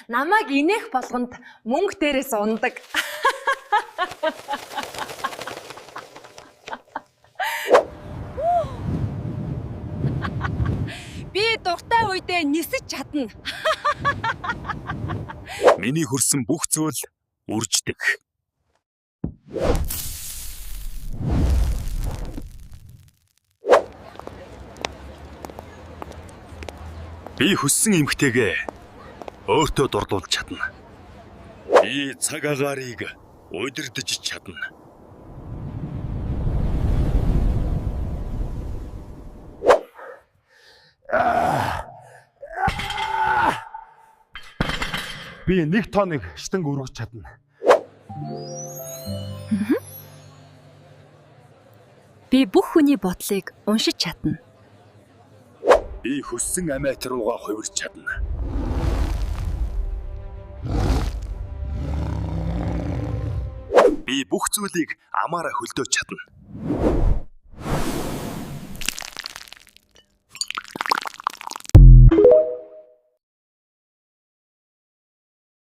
Намайг инех болгонд мөнгө дээрээс ундаг. Би дуртай үедээ нисэж чадна. Миний хүрсэн бүх зүйл үрждэг. Би хүссэн эмгтэйгээ өөртөө дурлуулж чадна. Би цаг агаарыг удирдах чадна. Би 1 тоныг штанг өргөж чадна. Би бүх хүний бодлыг уншиж чадна. Би хүссэн амиат руугаа хувирч чадна. Би бүх зүйлийг амаараа хөлдөөж чадна.